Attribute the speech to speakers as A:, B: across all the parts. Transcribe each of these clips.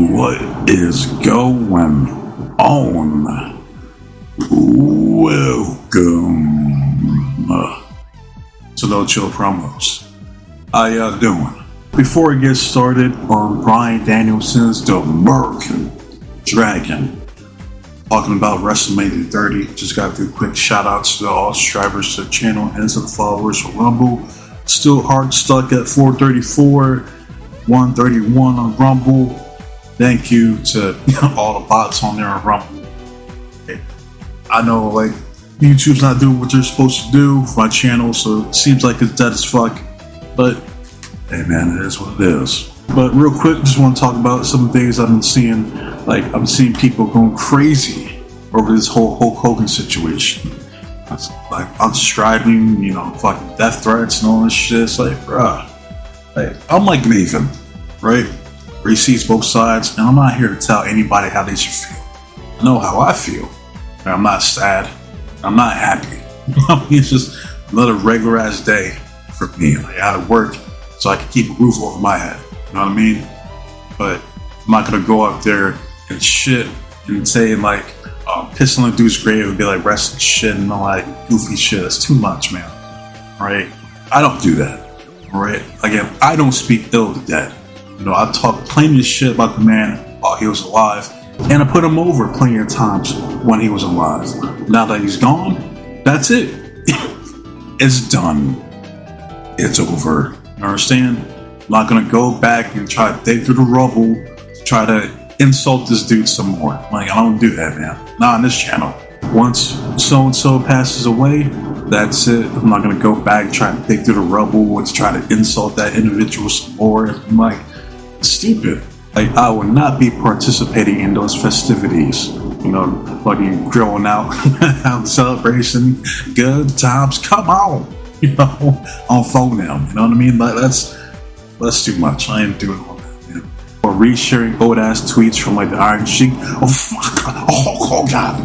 A: What is going on? Welcome to No Chill Promos. How y'all doing? Before we get started on Bryan Danielson's The American Dragon, talking about WrestleMania 30, just got to do quick shout outs to all subscribers to the channel and some followers for Rumble. Still hard stuck at 434, 131 on Rumble. Thank you to all the bots on there on Rumble. I know like YouTube's not doing what they're supposed to do for my channel, so it seems like it's dead as fuck. But hey man, it is what it is. But real quick, just want to talk about some things I've been seeing. Like I'm seeing people going crazy over this whole Hulk Hogan situation. Like unsubscribing, fucking death threats and all this shit. It's like, bruh, like I'm like Nathan, right? Where he sees both sides, and I'm not here to tell anybody how they should feel. I know how I feel. I'm not sad. I'm not happy. It's just another regular ass day for me. Like I had to work so I could keep a roof over my head. You know what I mean? But I'm not gonna go up there and shit and say like piss on the dude's grave and be like wrestling shit and all that goofy shit. That's too much, man. Right? I don't do that. Alright? Again, I don't speak ill of the dead. I talk plenty of shit about the man while he was alive, and I put him over plenty of times when he was alive. Now that he's gone, that's it. It's done. It's over. You understand? I'm not gonna go back and try to dig through the rubble to try to insult this dude some more. Like, I don't do that, man. Not on this channel. Once so-and-so passes away, that's it. I'm not gonna go back and try to dig through the rubble to try to insult that individual some more. I'm like, stupid. Like, I will not be participating in those festivities. Fucking grilling out celebration, good times, come on. On phone now. You know what I mean? Like that's too much. I ain't doing all that, man. Or resharing old ass tweets from like the Iron Sheik. Oh fuck! Oh god!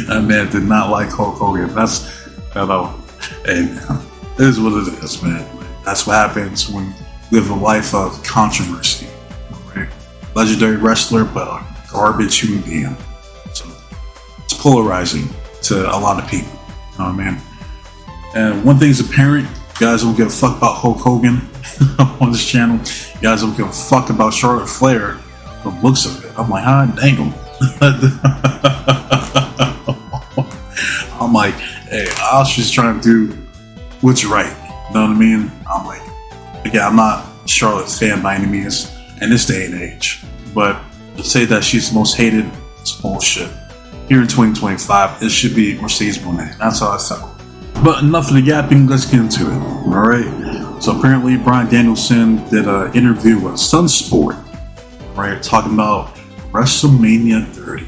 A: That man did not like Hulk Hogan. Hey man, it is what it is, man. That's what happens when you live a life of controversy. Right? Legendary wrestler, but a garbage human being. So it's polarizing to a lot of people. You know what I mean? And one thing's apparent, you guys don't give a fuck about Hulk Hogan on this channel. You guys don't give a fuck about Charlotte Flair from the looks of it. I'm like, dang. I'm like, hey, I was just trying to do what's right. You know what I mean? I'm like, again, I'm not a Charlotte fan by any means in this day and age. But to say that she's the most hated is bullshit. Here in 2025, it should be Mercedes Moné. That's how I felt. But enough of the yapping, let's get into it. Alright? So apparently Bryan Danielson did an interview with Sunsport, right, talking about WrestleMania 30.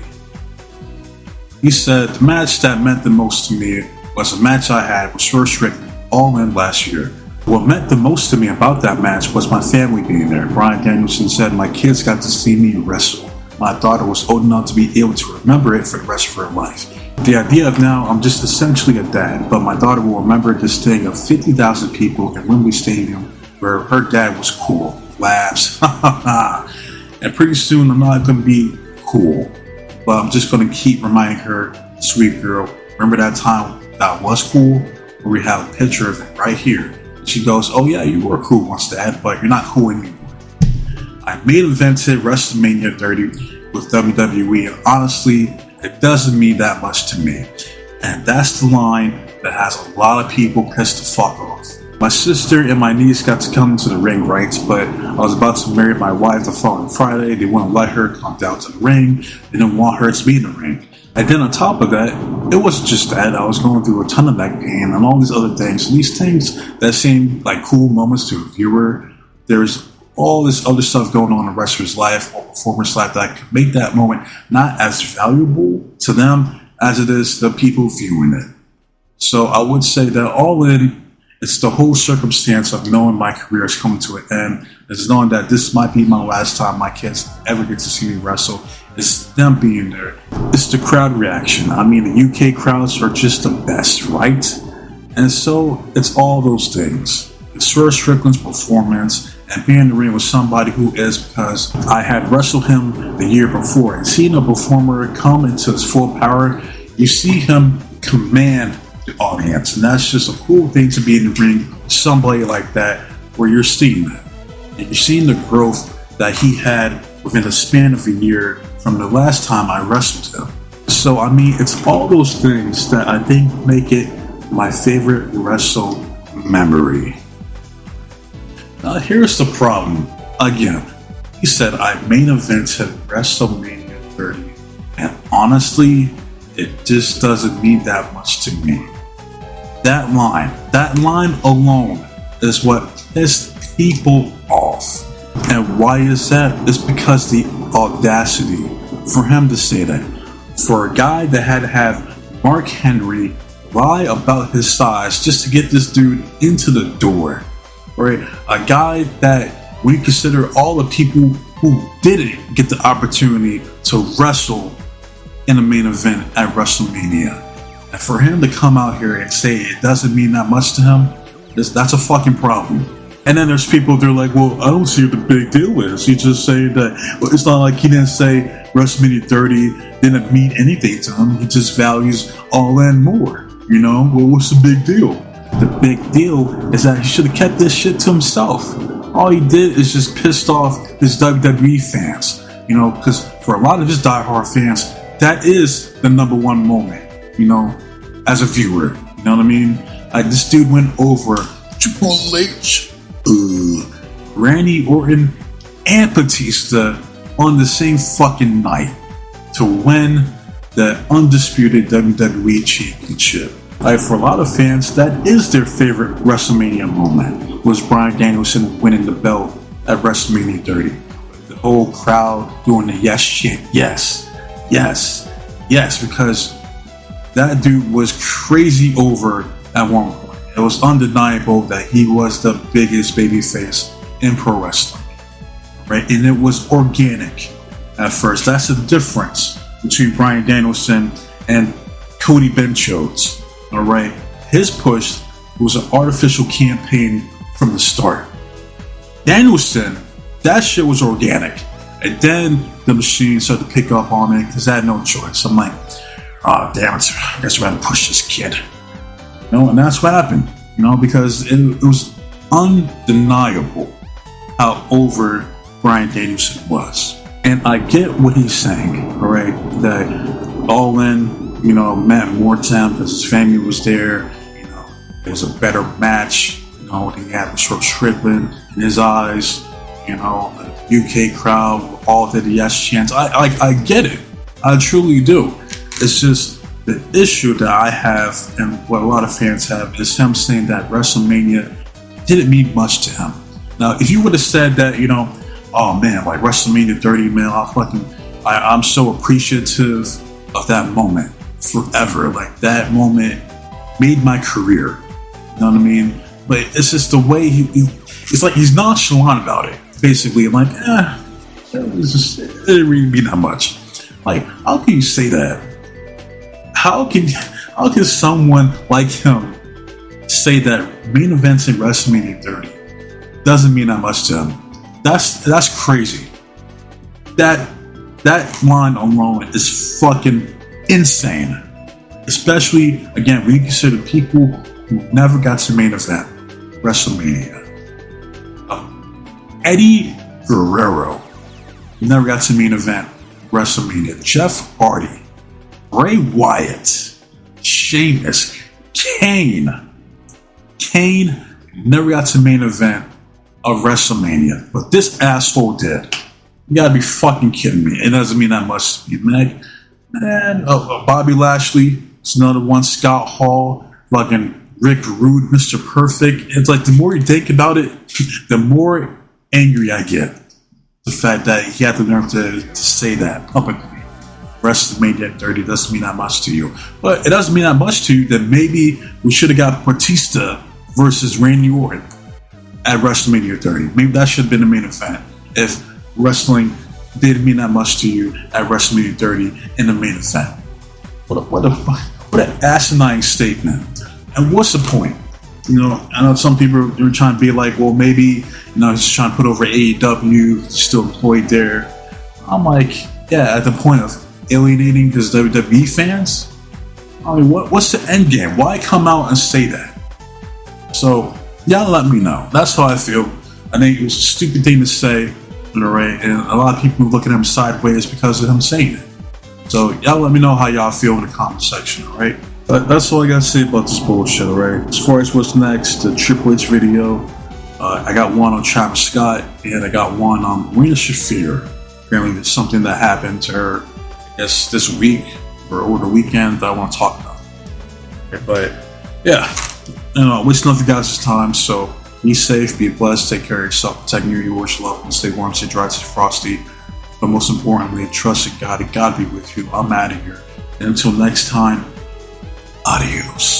A: He said, the match that meant the most to me was a match I had with Strickland All In last year. What meant the most to me about that match was my family being there. Bryan Danielson said, my kids got to see me wrestle. My daughter was old enough to be able to remember it for the rest of her life. The idea of now, I'm just essentially a dad, but my daughter will remember this thing of 50,000 people in Wembley Stadium where her dad was cool. Laughs. And pretty soon I'm not going to be cool, but I'm just going to keep reminding her, sweet girl, remember that time that was cool? Where we have a picture of it right here. She goes, oh yeah, you were cool once, Dad, but you're not cool anymore. I main evented WrestleMania 30 with WWE, and honestly, it doesn't mean that much to me. And that's the line that has a lot of people pissed the fuck off. My sister and my niece got to come to the ring rights, but I was about to marry my wife the following Friday. They wouldn't let her come down to the ring. They didn't want her to be in the ring. And then on top of that, it wasn't just that. I was going through a ton of neck pain and all these other things. And these things that seem like cool moments to a viewer, there's all this other stuff going on in a wrestler's life or performer's life that could make that moment not as valuable to them as it is the people viewing it. So I would say that all in, it's the whole circumstance of knowing my career is coming to an end. It's knowing that this might be my last time my kids ever get to see me wrestle. It's them being there. It's the crowd reaction. I mean, the UK crowds are just the best, right? And so it's all those things. It's Strickland's performance and being in the ring with somebody who is, because I had wrestled him the year before, and seeing a performer come into his full power, you see him command the audience, and that's just a cool thing to be in the ring with somebody like that, where you're seeing that. And you're seeing the growth that he had within the span of a year from the last time I wrestled him. So, I mean, it's all those things that I think make it my favorite wrestle memory. Now, here's the problem. Again, he said I main evented WrestleMania 30. And honestly, it just doesn't mean that much to me. That line alone is what pissed people off. And why is that? It's because the audacity for him to say that. For a guy that had to have Mark Henry lie about his size just to get this dude into the door. Right? A guy that we consider all the people who didn't get the opportunity to wrestle in a main event at WrestleMania. And for him to come out here and say it doesn't mean that much to him, that's a fucking problem. And then there's people, they're like, well, I don't see what the big deal is. He just saying that, well, it's not like he didn't say WrestleMania 30 didn't mean anything to him. He just values All In more. You know, well, what's the big deal? The big deal is that he should have kept this shit to himself. All he did is just pissed off his WWE fans. You know, because for a lot of his diehard fans, that is the number one moment, you know, as a viewer. You know what I mean? This dude went over Triple H, Randy Orton, and Batista on the same fucking night to win the undisputed WWE Championship. For a lot of fans, that is their favorite WrestleMania moment, was Bryan Danielson winning the belt at WrestleMania 30. The whole crowd doing the yes chant, yes, yes, yes, because that dude was crazy over at one point. It was undeniable that he was the biggest babyface in pro wrestling, right? And it was organic at first. That's the difference between Bryan Danielson and Cody Benchodes, all right? His push was an artificial campaign from the start. Danielson, that shit was organic. And then the machine started to pick up on it because I had no choice. I'm like, oh, damn it, I guess we're going to push this kid. You know, and that's what happened, you know, because it was undeniable how over Bryan Danielson was. And I get what he's saying, all right, that All In, you know, meant more to him because his family was there, you know, it was a better match, you know, he had the short Strickland in his eyes, you know, the UK crowd all did the yes chants. I get it, I truly do. It's just the issue that I have and what a lot of fans have is him saying that WrestleMania didn't mean much to him. Now, if you would have said that, you know, oh man, like WrestleMania 30, man, I'm so appreciative of that moment forever. Like that moment made my career. You know what I mean? But it's just the way it's like he's nonchalant about it. Basically, I'm like, it didn't really mean that much. Like, how can you say that? How can someone like him say that main events in WrestleMania 30 doesn't mean that much to him? That's crazy. That line alone is fucking insane. Especially, again, when you consider people who never got to main event WrestleMania. Eddie Guerrero never got to main event WrestleMania. Jeff Hardy, Bray Wyatt, Sheamus, Kane never got to main event of WrestleMania, but this asshole did. You gotta be fucking kidding me. It doesn't mean that much to me, man. Bobby Lashley, it's another one. Scott Hall, fucking Rick Rude, Mr. Perfect. It's like the more you think about it, the more angry I get. The fact that he had the nerve to say that publicly. WrestleMania 30 doesn't mean that much to you. But it doesn't mean that much to you, then maybe we should have got Batista versus Randy Orton at WrestleMania 30. Maybe that should have been the main event if wrestling didn't mean that much to you at WrestleMania 30 in the main event. What an asinine statement. And what's the point? I know some people are trying to be like, well, maybe, he's trying to put over AEW, he's still employed there. I'm like, yeah, at the point of alienating his WWE fans, I mean, what's the end game? Why come out and say that? So, y'all let me know. That's how I feel. I think it was a stupid thing to say, right? And a lot of people look at him sideways because of him saying it. So, y'all let me know how y'all feel in the comment section, alright? But that's all I gotta say about this bullshit, alright? As far as what's next, the Triple H video, I got one on Travis Scott, and I got one on Marina Shafir. Apparently, it's something that happened to her, I guess, this week or over the weekend that I want to talk about. Okay, but, yeah. Wasting off you guys' time, so be safe, be blessed, take care of yourself, protect your yours, love, and stay warm, stay dry, stay frosty. But most importantly, trust in God, and God be with you. I'm out of here. And until next time, adios.